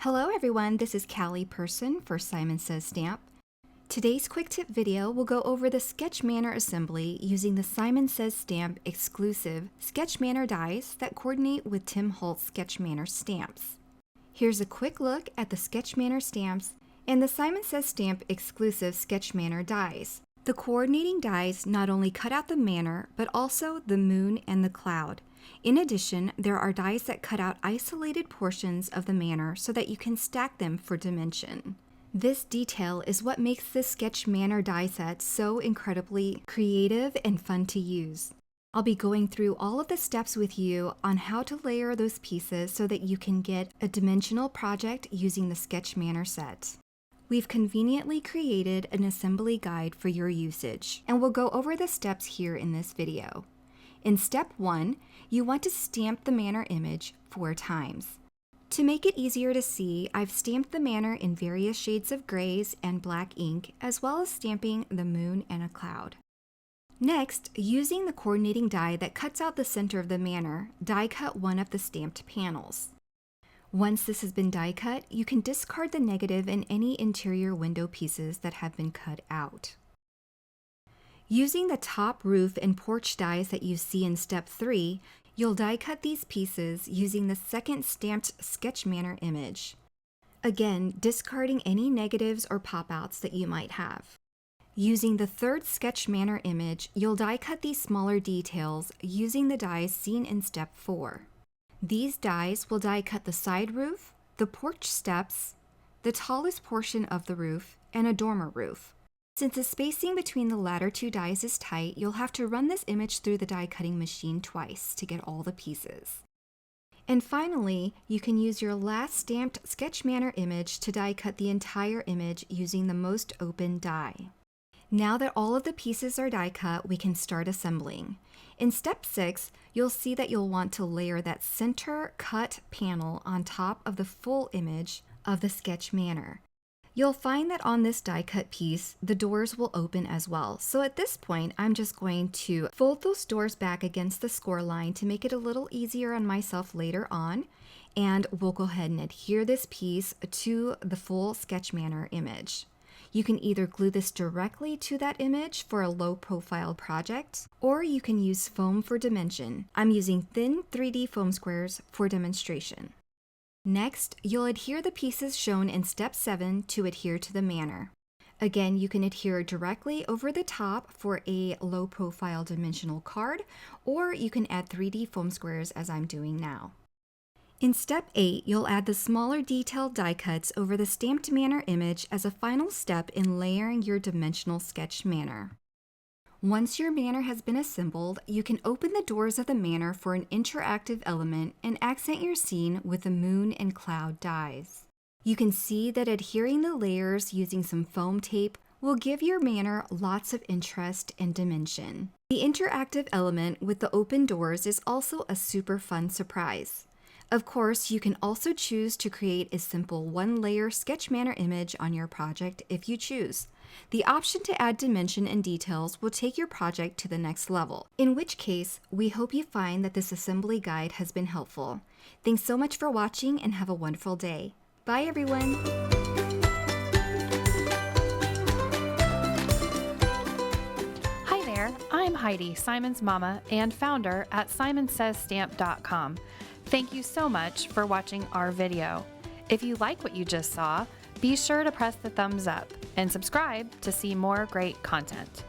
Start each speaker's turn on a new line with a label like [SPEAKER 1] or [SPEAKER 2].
[SPEAKER 1] Hello everyone, this is Callie Person for Simon Says Stamp. Today's quick tip video will go over the Sketch Manor assembly using the Simon Says Stamp exclusive Sketch Manor dies that coordinate with Tim Holtz Sketch Manor stamps. Here's a quick look at the Sketch Manor stamps and the Simon Says Stamp exclusive Sketch Manor dies. The coordinating dies not only cut out the manor, but also the moon and the cloud. In addition, there are dies that cut out isolated portions of the manor so that you can stack them for dimension. This detail is what makes this Sketch Manor die set so incredibly creative and fun to use. I'll be going through all of the steps with you on how to layer those pieces so that you can get a dimensional project using the Sketch Manor set. We've conveniently created an assembly guide for your usage, and we'll go over the steps here in this video. In step 1, you want to stamp the manor image 4 times. To make it easier to see, I've stamped the manor in various shades of grays and black ink, as well as stamping the moon and a cloud. Next, using the coordinating die that cuts out the center of the manor, die cut one of the stamped panels. Once this has been die cut, you can discard the negative and any interior window pieces that have been cut out. Using the top, roof, and porch dies that you see in step 3, you'll die cut these pieces using the second stamped Sketch Manor image. Again, discarding any negatives or pop-outs that you might have. Using the third Sketch Manor image, you'll die cut these smaller details using the dies seen in step 4. These dies will die cut the side roof, the porch steps, the tallest portion of the roof, and a dormer roof. Since the spacing between the latter 2 dies is tight, you'll have to run this image through the die cutting machine twice to get all the pieces. And finally, you can use your last stamped Sketch Manor image to die cut the entire image using the most open die. Now that all of the pieces are die cut, we can start assembling. In step 6, you'll see that you'll want to layer that center cut panel on top of the full image of the Sketch Manor. You'll find that on this die cut piece, the doors will open as well. So at this point, I'm just going to fold those doors back against the score line to make it a little easier on myself later on. And we'll go ahead and adhere this piece to the full Sketch Manor image. You can either glue this directly to that image for a low profile project, or you can use foam for dimension. I'm using thin 3D foam squares for demonstration. Next, you'll adhere the pieces shown in step 7 to adhere to the manor. Again, you can adhere directly over the top for a low profile dimensional card, or you can add 3D foam squares as I'm doing now. In step 8, you'll add the smaller detailed die cuts over the stamped manor image as a final step in layering your dimensional Sketch Manor. Once your manor has been assembled, you can open the doors of the manor for an interactive element and accent your scene with the moon and cloud dies. You can see that adhering the layers using some foam tape will give your manor lots of interest and dimension. The interactive element with the open doors is also a super fun surprise. Of course, you can also choose to create a simple one-layer Sketch Manor image on your project if you choose. The option to add dimension and details will take your project to the next level, in which case, we hope you find that this assembly guide has been helpful. Thanks so much for watching and have a wonderful day. Bye everyone!
[SPEAKER 2] Hi there, I'm Heidi, Simon's mama and founder at simonsaysstamp.com. Thank you so much for watching our video. If you like what you just saw, be sure to press the thumbs up and subscribe to see more great content.